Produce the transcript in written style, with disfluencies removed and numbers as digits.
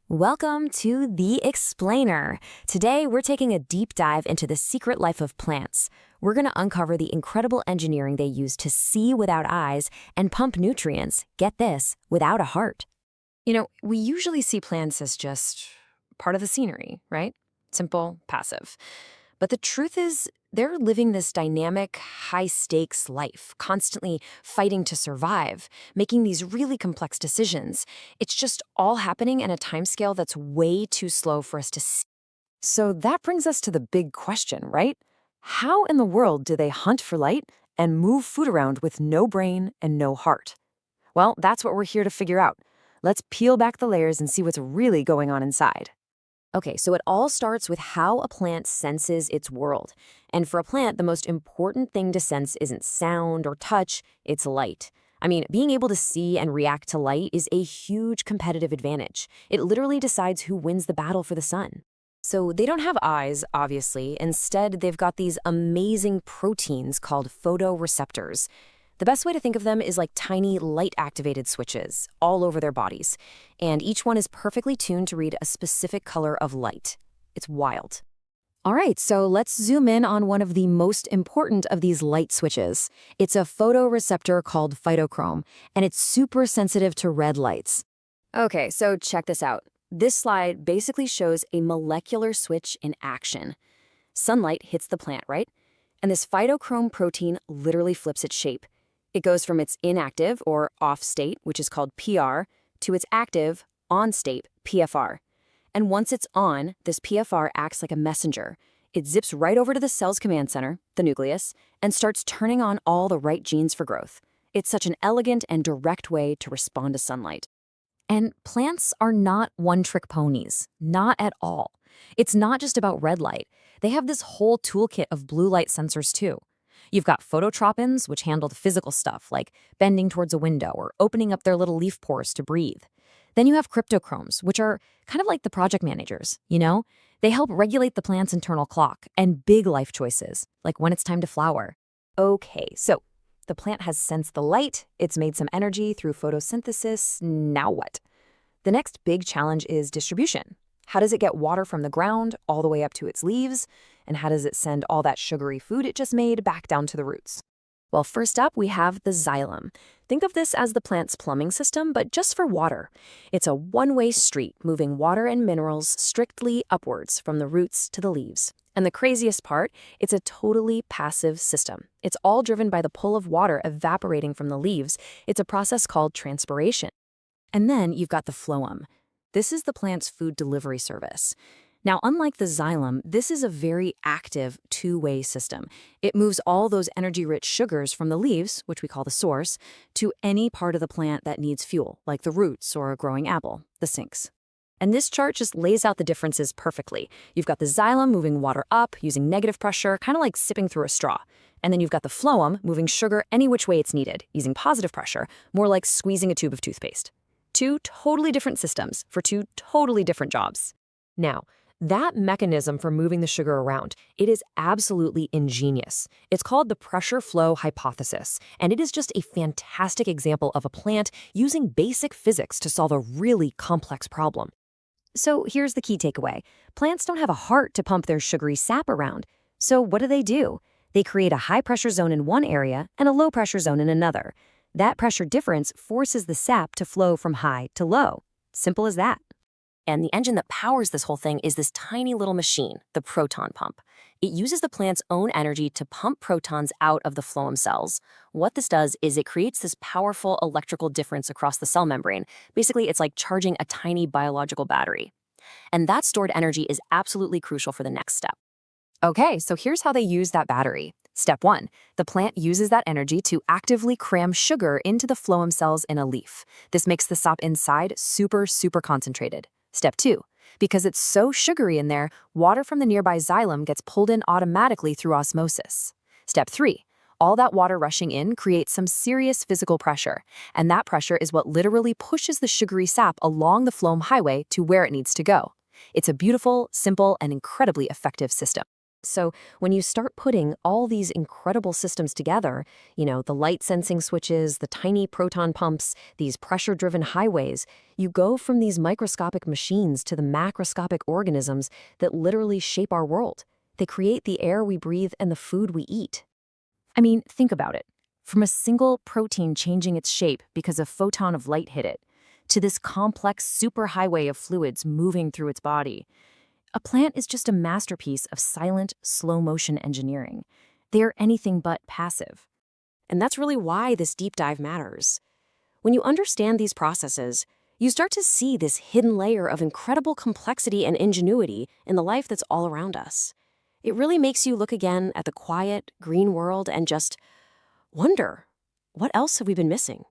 Welcome to The Explainer. Today, we're taking a deep dive into the secret life of plants. We're going to uncover the incredible engineering they use to see without eyes and pump nutrients, get this, without a heart. We usually see plants as just part of the scenery, right? Simple, passive. But the truth is, they're living this dynamic, high-stakes life, constantly fighting to survive, making these really complex decisions. It's just all happening in a timescale that's way too slow for us to see. So that brings us to the big question, right? How in the world do they hunt for light and move food around with no brain and no heart? Well, that's what we're here to figure out. Let's peel back the layers and see what's really going on inside. Okay, so it all starts with how a plant senses its world. And for a plant, the most important thing to sense isn't sound or touch, it's light. Being able to see and react to light is a huge competitive advantage. It literally decides who wins the battle for the sun. So they don't have eyes, obviously. Instead, they've got these amazing proteins called photoreceptors. The best way to think of them is like tiny light-activated switches all over their bodies, and each one is perfectly tuned to read a specific color of light. It's wild. All right, so let's zoom in on one of the most important of these light switches. It's a photoreceptor called phytochrome, and it's super sensitive to red lights. Okay, so check this out. This slide basically shows a molecular switch in action. Sunlight hits the plant, right? And this phytochrome protein literally flips its shape. It goes from its inactive, or off state, which is called PR, to its active, on state, PFR. And once it's on, this PFR acts like a messenger. It zips right over to the cell's command center, the nucleus, and starts turning on all the right genes for growth. It's such an elegant and direct way to respond to sunlight. And plants are not one-trick ponies, not at all. It's not just about red light. They have this whole toolkit of blue light sensors too. You've got phototropins, which handle the physical stuff, like bending towards a window or opening up their little leaf pores to breathe. Then you have cryptochromes, which are kind of like the project managers, They help regulate the plant's internal clock and big life choices, like when it's time to flower. Okay, so the plant has sensed the light, it's made some energy through photosynthesis, now what? The next big challenge is distribution. How does it get water from the ground all the way up to its leaves? And how does it send all that sugary food it just made back down to the roots? Well, first up, we have the xylem. Think of this as the plant's plumbing system, but just for water. It's a one-way street, moving water and minerals strictly upwards from the roots to the leaves. And the craziest part, it's a totally passive system. It's all driven by the pull of water evaporating from the leaves. It's a process called transpiration. And then you've got the phloem. This is the plant's food delivery service. Now, unlike the xylem, this is a very active two-way system. It moves all those energy-rich sugars from the leaves, which we call the source, to any part of the plant that needs fuel, like the roots or a growing apple, the sinks. And this chart just lays out the differences perfectly. You've got the xylem moving water up using negative pressure, kind of like sipping through a straw. And then you've got the phloem moving sugar any which way it's needed, using positive pressure, more like squeezing a tube of toothpaste. Two totally different systems for two totally different jobs. Now, that mechanism for moving the sugar around, it is absolutely ingenious. It's called the pressure flow hypothesis, and it is just a fantastic example of a plant using basic physics to solve a really complex problem. So here's the key takeaway. Plants don't have a heart to pump their sugary sap around. So what do? They create a high-pressure zone in one area and a low-pressure zone in another. That pressure difference forces the sap to flow from high to low. Simple as that. And the engine that powers this whole thing is this tiny little machine, the proton pump. It uses the plant's own energy to pump protons out of the phloem cells. What this does is it creates this powerful electrical difference across the cell membrane. Basically, it's like charging a tiny biological battery. And that stored energy is absolutely crucial for the next step. Okay, so here's how they use that battery. Step 1, the plant uses that energy to actively cram sugar into the phloem cells in a leaf. This makes the sap inside super concentrated. Step 2, because it's so sugary in there, water from the nearby xylem gets pulled in automatically through osmosis. Step 3, all that water rushing in creates some serious physical pressure, and that pressure is what literally pushes the sugary sap along the phloem highway to where it needs to go. It's a beautiful, simple, and incredibly effective system. So when you start putting all these incredible systems together, the light sensing switches, the tiny proton pumps, these pressure-driven highways, you go from these microscopic machines to the macroscopic organisms that literally shape our world. They create the air we breathe and the food we eat. I mean, think about it. From a single protein changing its shape because a photon of light hit it, to this complex superhighway of fluids moving through its body. A plant is just a masterpiece of silent, slow-motion engineering. They are anything but passive. And that's really why this deep dive matters. When you understand these processes, you start to see this hidden layer of incredible complexity and ingenuity in the life that's all around us. It really makes you look again at the quiet, green world and just wonder, what else have we been missing?